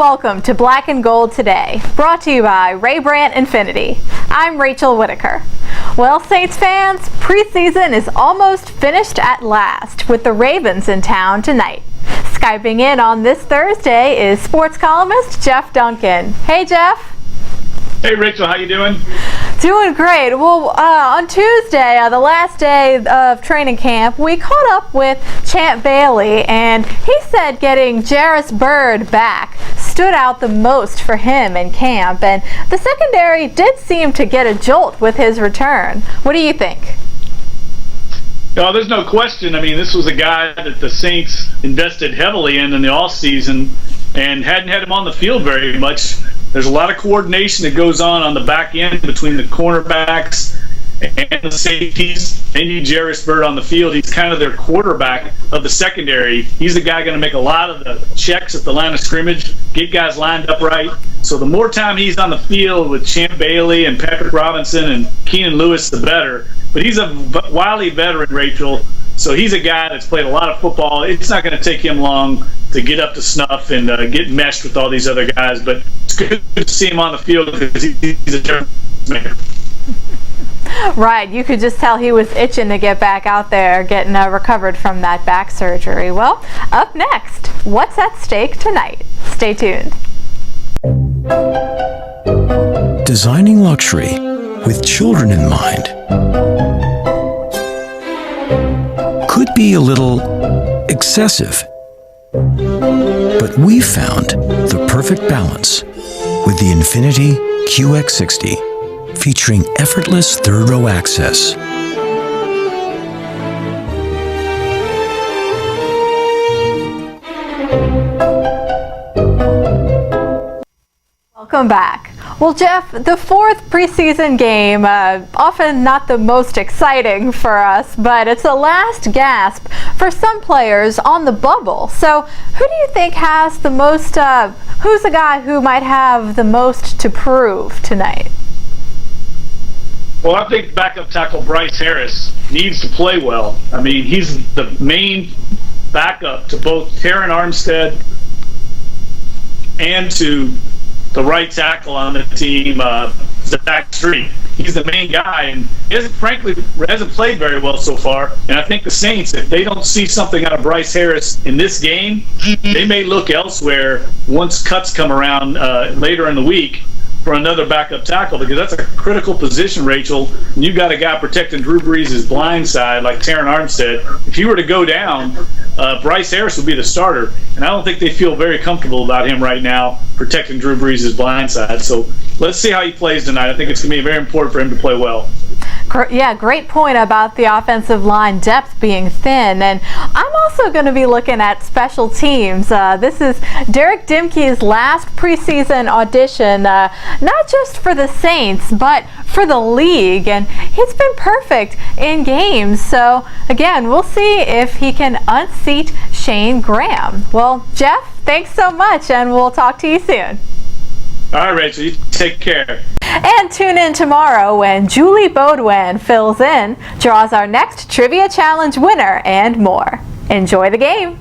welcome to Black and Gold Today, brought to you by Ray Brandt Infinity. I'm Rachel Whittaker. Well, Saints fans, preseason is almost finished at last with the Ravens in town tonight. Skyping in on this Thursday is sports columnist Jeff Duncan. Hey, Jeff. Hey, Rachel, how you doing? Doing great. Well, on Tuesday, the last day of training camp, we caught up with Champ Bailey, and he said getting Jairus Byrd back stood out the most for him in camp, and the secondary did seem to get a jolt with his return. What do you think? No, there's no question. I mean, this was a guy that the Saints invested heavily in the offseason and hadn't had him on the field very much. There's a lot of coordination that goes on the back end between the cornerbacks and the safeties. They need Jairus Byrd on the field. He's kind of their quarterback of the secondary. He's the guy going to make a lot of the checks at the line of scrimmage, get guys lined up right. So the more time he's on the field with Champ Bailey and Patrick Robinson and Keenan Lewis, the better. But he's a wily veteran, Rachel. So he's a guy that's played a lot of football. It's not going to take him long to get up to snuff and get meshed with all these other guys. But it's good to see him on the field because he's a difference maker. Right, you could just tell he was itching to get back out there, getting recovered from that back surgery. Well, up next, what's at stake tonight? Stay tuned. Designing luxury with children in mind could be a little excessive, but we found the perfect balance with the Infiniti QX60, featuring effortless third-row access. Welcome back. Well, Jeff, the fourth preseason game, often not the most exciting for us, but it's a last gasp for some players on the bubble. So who do you think has the most, who's the guy who might have the most to prove tonight? Well, I think backup tackle Bryce Harris needs to play well. I mean, he's the main backup to both Terron Armstead and to the right tackle on the team, Zach Street. He's the main guy, and he hasn't played very well so far. And I think the Saints, if they don't see something out of Bryce Harris in this game, they may look elsewhere once cuts come around later in the week for another backup tackle, because that's a critical position, Rachel. And you've got a guy protecting Drew Brees' blind side like Terron Armstead. If he were to go down, Bryce Harris would be the starter, and I don't think they feel very comfortable about him right now protecting Drew Brees' blind side. So let's see how he plays tonight. I think it's going to be very important for him to play well. Yeah, great point about the offensive line depth being thin. And I'm also going to be looking at special teams. This is Derek Dimke's last preseason audition, not just for the Saints, but for the league. And he's been perfect in games. So, again, we'll see if he can unseat Shane Graham. Well, Jeff, thanks so much, and we'll talk to you soon. All right, Rachel, you take care. And tune in tomorrow when Julie Baudouin fills in, draws our next Trivia Challenge winner, and more. Enjoy the game.